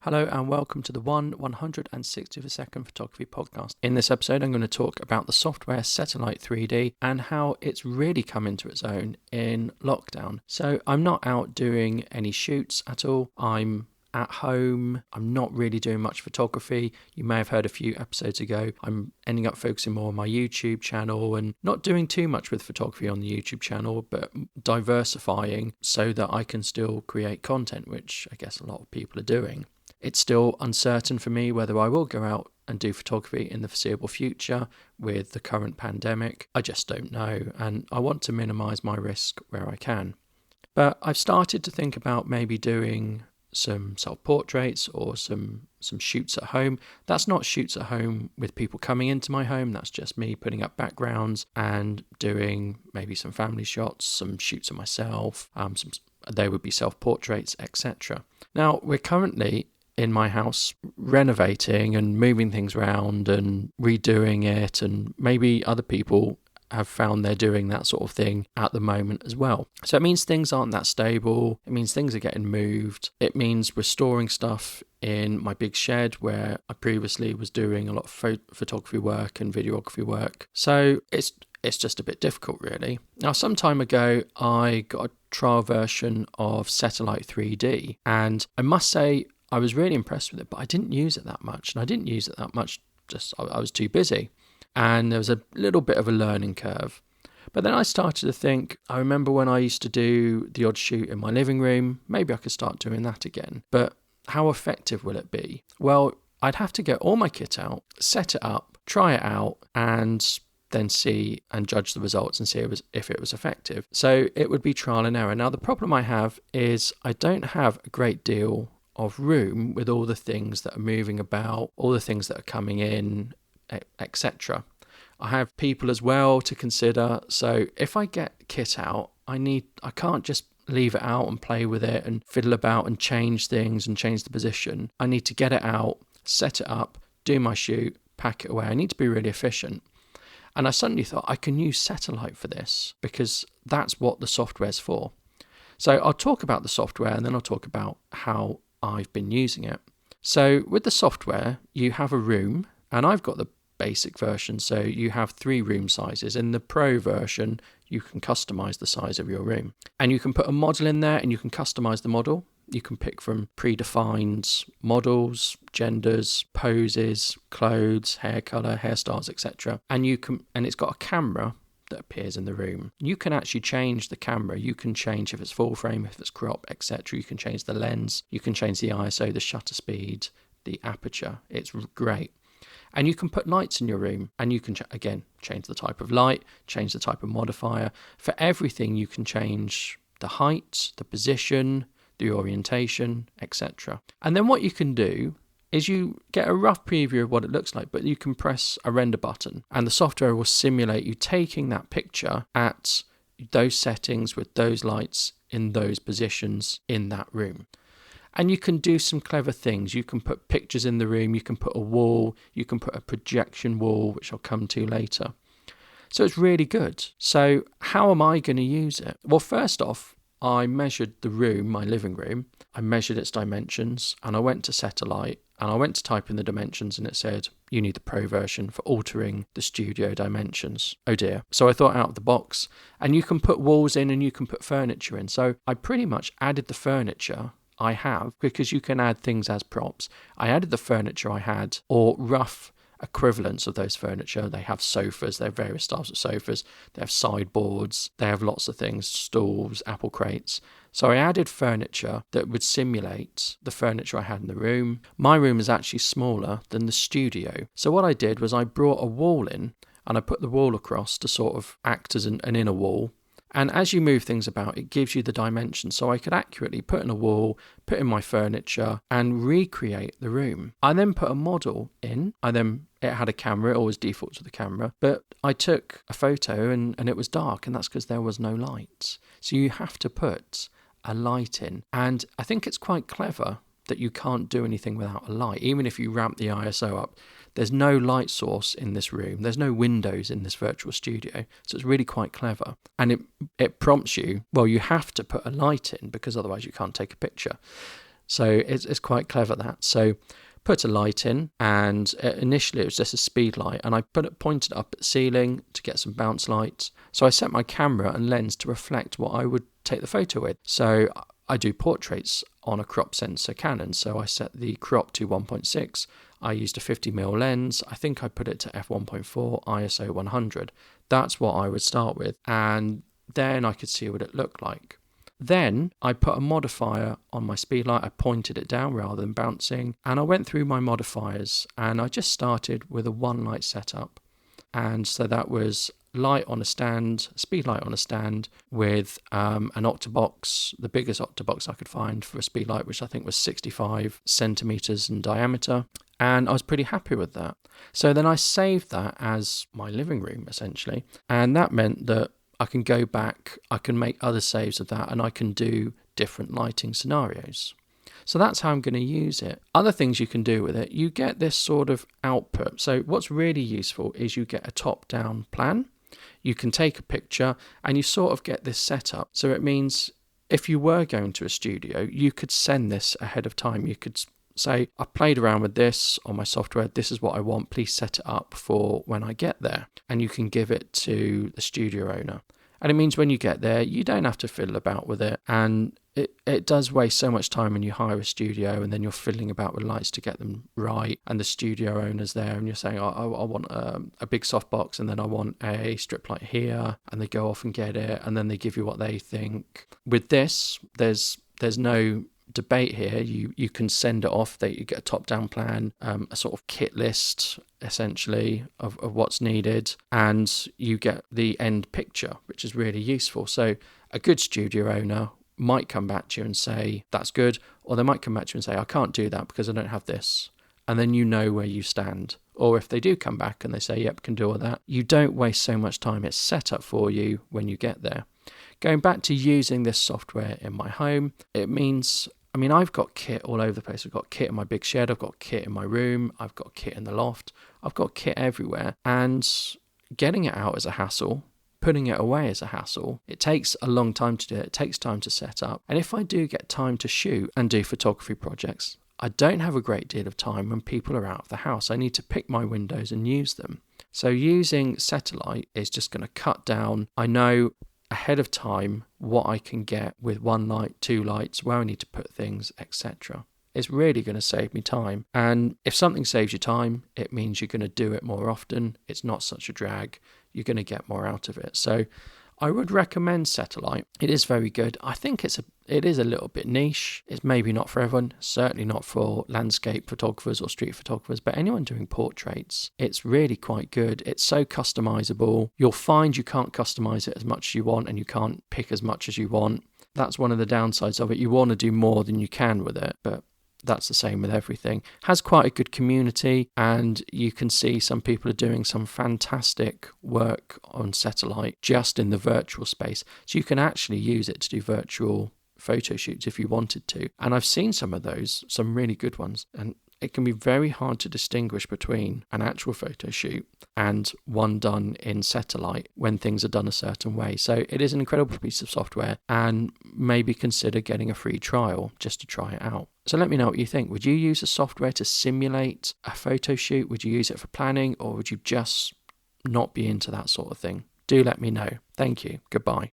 Hello and welcome to the 160th of a second photography podcast. In this episode, I'm going to talk about the software Satellite 3D and how it's really come into its own in lockdown. So I'm not out doing any shoots at all. I'm at home. I'm not really doing much photography. You may have heard a few episodes ago. I'm ending up focusing more on my YouTube channel and not doing too much with photography on the YouTube channel, but diversifying so that I can still create content, which I guess a lot of people are doing. It's still uncertain for me whether I will go out and do photography in the foreseeable future with the current pandemic. I just don't know, and I want to minimise my risk where I can. But I've started to think about maybe doing some self-portraits or some shoots at home. That's not shoots at home with people coming into my home. That's just me putting up backgrounds and doing maybe some family shots, some shoots of myself. They would be self-portraits, etc. Now, we're currently in my house renovating and moving things around and redoing it, and maybe other people have found they're doing that sort of thing at the moment as well. So it means things aren't that stable. It means things are getting moved. It means we're storing stuff in my big shed where I previously was doing a lot of photography work and videography work. So it's just a bit difficult, really. Now, some time ago, I got a trial version of Satellite 3D, and I must say I was really impressed with it, but I didn't use it that much. And I didn't use it that much, just I was too busy. And there was a little bit of a learning curve. But then I started to think, I remember when I used to do the odd shoot in my living room, maybe I could start doing that again. But how effective will it be? Well, I'd have to get all my kit out, set it up, try it out, and then see and judge the results and see if it was effective. So it would be trial and error. Now, the problem I have is I don't have a great deal of room with all the things that are moving about, all the things that are coming in, etc. I have people as well to consider. So if I get kit out, I can't just leave it out and play with it and fiddle about and change things and change the position. I need to get it out, set it up, do my shoot, pack it away. I need to be really efficient. And I suddenly thought I can use Satellite for this because that's what the software's for. So I'll talk about the software and then I'll talk about how I've been using it. So with the software, you have a room, and I've got the basic version, so you have 3 room sizes. In the Pro version, you can customize the size of your room, and you can put a model in there and you can customize the model. You can pick from predefined models, genders, poses, clothes, hair color, hairstyles, etc. And it's got a camera that appears in the room. You can actually change the camera. You can change if it's full frame, if it's crop, etc. You can change the lens. You can change the ISO, the shutter speed, the aperture. It's great. And you can put lights in your room, and you can, again, change the type of light, change the type of modifier. For everything, you can change the height, the position, the orientation, etc. And then what you can do is you get a rough preview of what it looks like, but you can press a render button, and the software will simulate you taking that picture at those settings with those lights in those positions in that room. And you can do some clever things. You can put pictures in the room, you can put a wall, you can put a projection wall, which I'll come to later. So it's really good. So how am I going to use it? Well, first off, I measured the room, my living room. I measured its dimensions, and I went to Satellite, and I went to type in the dimensions, and it said, you need the Pro version for altering the studio dimensions. Oh dear. So I thought out of the box, and you can put walls in and you can put furniture in. So I pretty much added the furniture I have, because you can add things as props. I added the furniture I had, or rough equivalents of those furniture. They have sofas, they have various styles of sofas, they have sideboards, they have lots of things, stools, apple crates. So I added furniture that would simulate the furniture I had in the room. My room is actually smaller than the studio. So what I did was I brought a wall in, and I put the wall across to sort of act as an inner wall. And as you move things about, it gives you the dimensions. So I could accurately put in a wall, put in my furniture, and recreate the room. I then put a model in. It had a camera, it always defaults to the camera. But I took a photo and it was dark, and that's because there was no light. So you have to put a light in. And I think it's quite clever that you can't do anything without a light. Even if you ramp the ISO up, there's no light source in this room. There's no windows in this virtual studio. So it's really quite clever. And it prompts you, well, you have to put a light in because otherwise you can't take a picture. So it's quite clever, that. So put a light in, and initially it was just a speed light, and I pointed up at the ceiling to get some bounce lights. So I set my camera and lens to reflect what I would take the photo with. So I do portraits on a crop sensor Canon, so I set the crop to 1.6. I used a 50mm lens. I think I put it to f1.4, ISO 100. That's what I would start with, and then I could see what it looked like. Then I put a modifier on my speed light. I pointed it down rather than bouncing, and I went through my modifiers, and I just started with a one light setup. And so that was light on a stand, speed light on a stand, with an octobox, the biggest octobox I could find for a speed light, which I think was 65 centimeters in diameter. And I was pretty happy with that. So then I saved that as my living room, essentially. And that meant that I can go back, I can make other saves of that, and I can do different lighting scenarios. So that's how I'm going to use it. Other things you can do with it, you get this sort of output. So what's really useful is you get a top-down plan. You can take a picture and you sort of get this setup. So it means if you were going to a studio, you could send this ahead of time. You could say, I played around with this on my software, this is what I want, please set it up for when I get there. And you can give it to the studio owner. And it means when you get there, you don't have to fiddle about with it. And it does waste so much time when you hire a studio and then you're fiddling about with lights to get them right. And the studio owner's there and you're saying, I want a big softbox, and then I want a strip light here. And they go off and get it, and then they give you what they think. With this, there's no debate here. You can send it off. You get a top-down plan, a sort of kit list essentially of what's needed, and you get the end picture, which is really useful. So a good studio owner might come back to you and say that's good, or they might come back to you and say I can't do that because I don't have this, and then you know where you stand. Or if they do come back and they say yep, can do all that, you don't waste so much time. It's set up for you when you get there. Going back to using this software in my home, it means, I've got kit all over the place. I've got kit in my big shed. I've got kit in my room. I've got kit in the loft. I've got kit everywhere. And getting it out is a hassle. Putting it away is a hassle. It takes a long time to do it. It takes time to set up. And if I do get time to shoot and do photography projects, I don't have a great deal of time when people are out of the house. I need to pick my windows and use them. So using satellite is just going to cut down. I know ahead of time what I can get with one light, two lights, where I need to put things, etc. It's really going to save me time. And if something saves you time, it means you're going to do it more often. It's not such a drag. You're going to get more out of it. So I would recommend Satellite. It is very good. I think it is a little bit niche. It's maybe not for everyone, certainly not for landscape photographers or street photographers, but anyone doing portraits, it's really quite good. It's so customizable. You'll find you can't customize it as much as you want, and you can't pick as much as you want. That's one of the downsides of it. You want to do more than you can with it, but that's the same with everything. Has quite a good community, and you can see some people are doing some fantastic work on Satellite just in the virtual space. So you can actually use it to do virtual photo shoots if you wanted to. And I've seen some of those, some really good ones. And it can be very hard to distinguish between an actual photo shoot and one done in Satellite when things are done a certain way. So it is an incredible piece of software, and maybe consider getting a free trial just to try it out. So let me know what you think. Would you use the software to simulate a photo shoot? Would you use it for planning, or would you just not be into that sort of thing? Do let me know. Thank you. Goodbye.